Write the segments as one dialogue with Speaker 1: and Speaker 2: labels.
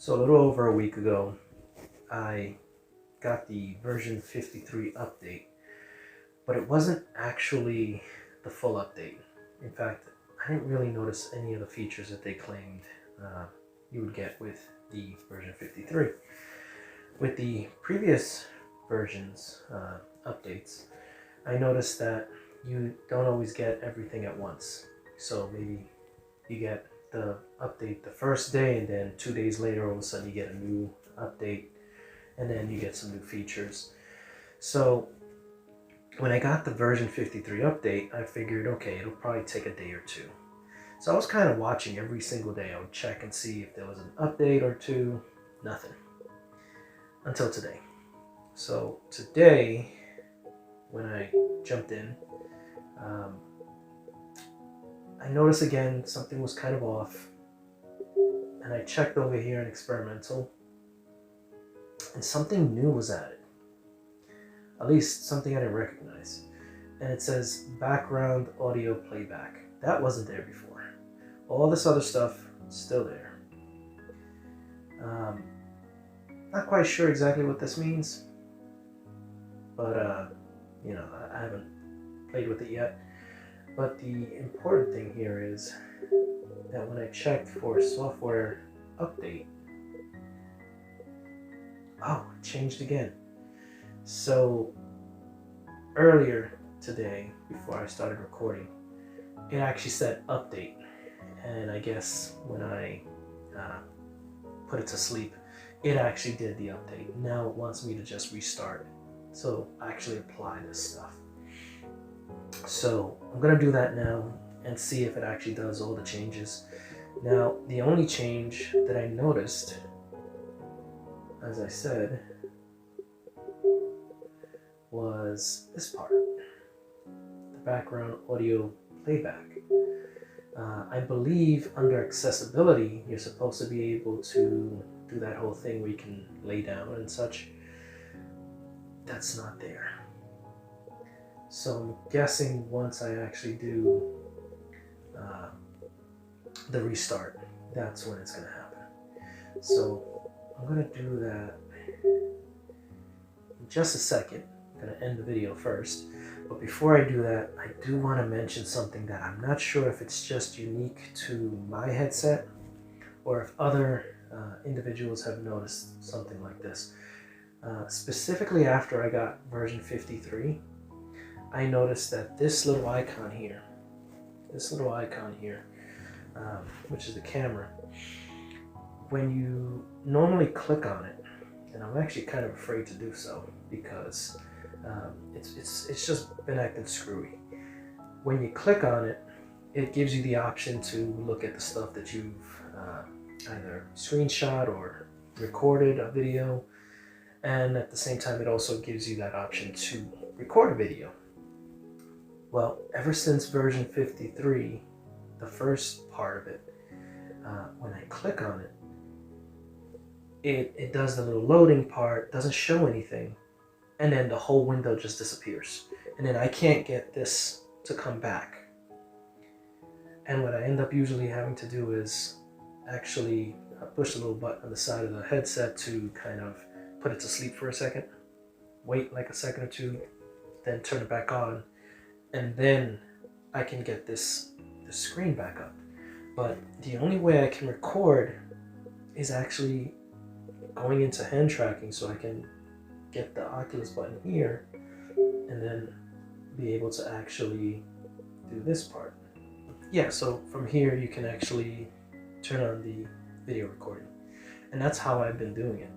Speaker 1: So a little over a week ago, I got the version 53 update, but it wasn't actually the full update. In fact, I didn't really notice any of the features that they claimed you would get with the version 53. With the previous versions updates, I noticed that you don't always get everything at once. So maybe you get the update the first day, and then 2 days later all of a sudden you get a new update, and then you get some new features. So when I got the version 53 update, I figured, okay, it'll probably take a day or two. So I was kind of watching every single day. I would check and see if there was an update or two. Nothing. Until today. So today, when I jumped in, I noticed again something was kind of off. And I checked over here in experimental, and something new was added. At least something I didn't recognize. And it says background audio playback. That wasn't there before. All this other stuff is still there. Not quite sure exactly what this means, but I haven't played with it yet. But the important thing here is that when I checked for software update, oh, it changed again. So earlier today, before I started recording, it actually said update, and I guess when I put it to sleep, it actually did the update. Now it wants me to just restart, so actually apply this stuff. So I'm gonna do that now and see if it actually does all the changes. Now the only change that I noticed, as I said, was this part, the background audio playback. I believe under accessibility, you're supposed to be able to do that whole thing where you can lay down and such. That's not there. So I'm guessing once I actually do the restart, that's when it's going to happen. So I'm going to do that in just a second. I'm going to end the video first. But before I do that, I do want to mention something that I'm not sure if it's just unique to my headset or if other individuals have noticed something like this. Specifically after I got version 53, I noticed that this little icon here, which is the camera, when you normally click on it, and I'm actually kind of afraid to do so because it's just been acting screwy. When you click on it, it gives you the option to look at the stuff that you've either screenshot or recorded a video, and at the same time it also gives you that option to record a video. Well, ever since version 53, the first part of it, when I click on it, it does the little loading part, doesn't show anything, and then the whole window just disappears. And then I can't get this to come back. And what I end up usually having to do is actually push the little button on the side of the headset to kind of put it to sleep for a second, wait like a second or two, then turn it back on, and then I can get this screen back up. But the only way I can record is actually going into hand tracking, so I can get the Oculus button here and then be able to actually do this part. Yeah, so from here you can actually turn on the video recording, and that's how I've been doing it,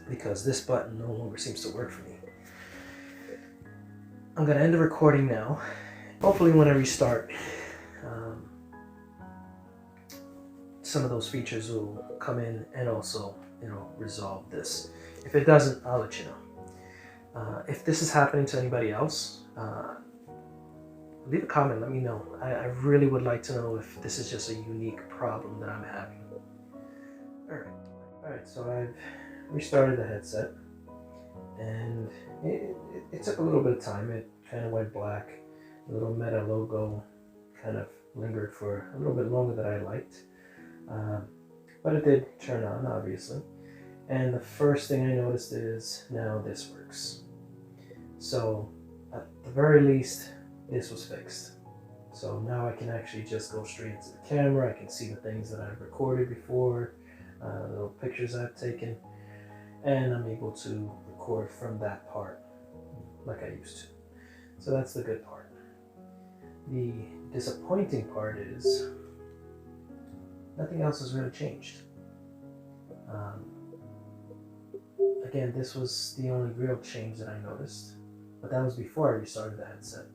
Speaker 1: because this button no longer seems to work for me. I'm gonna end the recording now. Hopefully when I restart, some of those features will come in and also, resolve this. If it doesn't, I'll let you know. If this is happening to anybody else, leave a comment, let me know. I really would like to know if this is just a unique problem that I'm having. Alright, so I've restarted the headset, and it took a little bit of time. It kind of went black. The little Meta logo kind of lingered for a little bit longer than I liked. but it did turn on, obviously. And the first thing I noticed is now this works. So at the very least, this was fixed. So now I can actually just go straight into the camera. I can see the things that I've recorded before, little pictures I've taken, and I'm able to record from that part like I used to. So that's the good part. The disappointing part is nothing else has really changed. Again, this was the only real change that I noticed, but that was before I restarted the headset.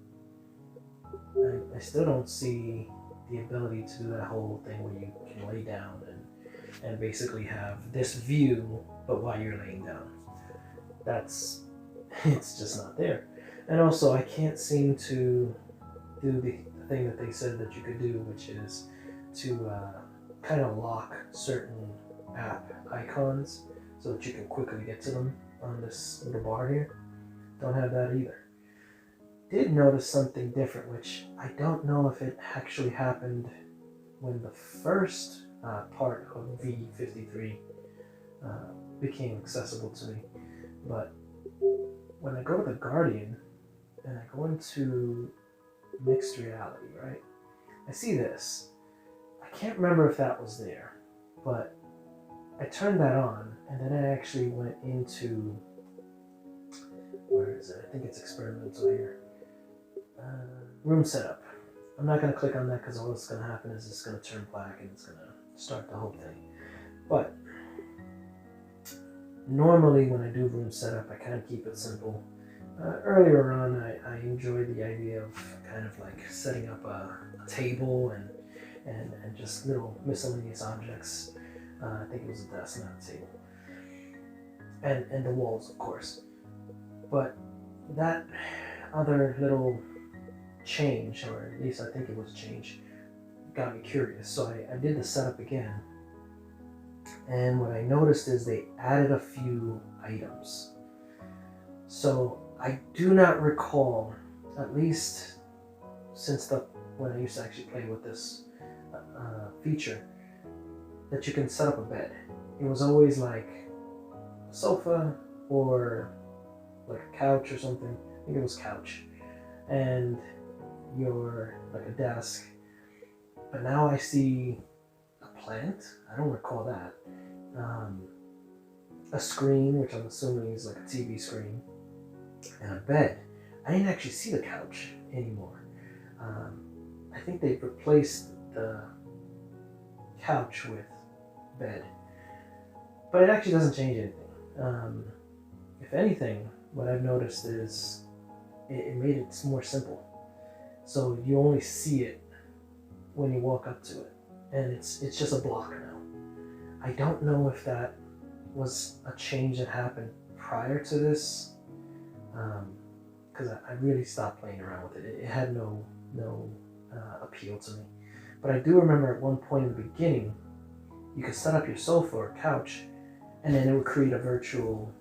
Speaker 1: I still don't see the ability to do that whole thing where you can lay down and basically have this view, but while you're laying down. It's just not there. And also, I can't seem to do the thing that they said that you could do, which is to kind of lock certain app icons so that you can quickly get to them on this little bar here. Don't have that either. Did notice something different, which I don't know if it actually happened when the first part of V53 became accessible to me, but when I go to the Guardian and I go into mixed reality, right, I see this. I can't remember if that was there, but I turned that on, and then I actually went into, where is it? I think it's experimental here. Room setup. I'm not going to click on that because all that's going to happen is it's going to turn black and it's going to start the whole thing. But normally when I do room setup, I kind of keep it simple. Earlier on, I enjoyed the idea of kind of like setting up a table and just little miscellaneous objects. I think it was a desk, not a table. And the walls, of course. But that other little change, or at least I think it was a change, got me curious. So I did the setup again. And what I noticed is they added a few items. So I do not recall, at least since when I used to actually play with this feature, that you can set up a bed. It was always like a sofa or like a couch or something. I think it was couch. And your like a desk. But now I see a plant. I don't recall that. A screen, which I'm assuming is like a TV screen, and a bed. I didn't actually see the couch anymore. I think they've replaced the couch with bed, but it actually doesn't change anything. If anything, what I've noticed is it made it more simple. So you only see it when you walk up to it, and it's just a block now. I don't know if that was a change that happened prior to this, because I really stopped playing around with it. It had no appeal to me. But I do remember at one point in the beginning, you could set up your sofa or couch, and then it would create a virtual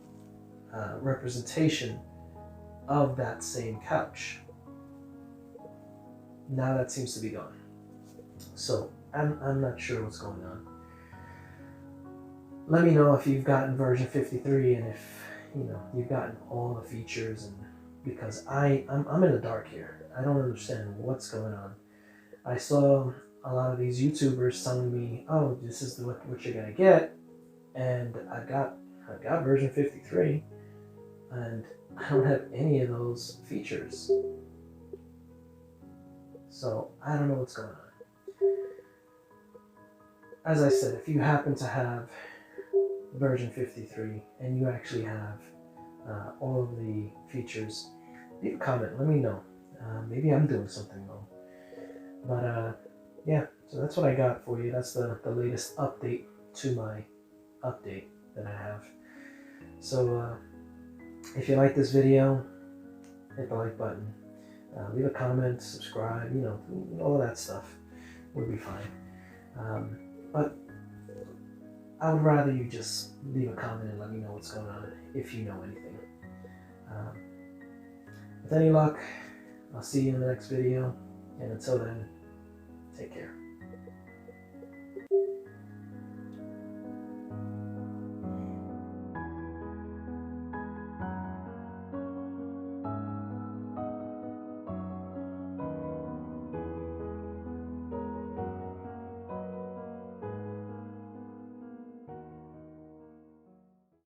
Speaker 1: representation of that same couch. Now that seems to be gone. So I'm not sure what's going on. Let me know if you've gotten version 53 and if you've gotten all the features, and because I'm in the dark here. I don't understand what's going on. I saw a lot of these YouTubers telling me, oh, this is what you're gonna get, and I got version 53, and I don't have any of those features. So I don't know what's going on. As I said, if you happen to have version 53 and you actually have all of the features, leave a comment, let me know. Maybe I'm doing something wrong. But yeah, so that's what I got for you. That's the latest update to my update that I have. So if you like this video, hit the like button. Leave a comment, subscribe, all of that stuff would be fine. But I would rather you just leave a comment and let me know what's going on if you know anything. With any luck, I'll see you in the next video, and until then, take care.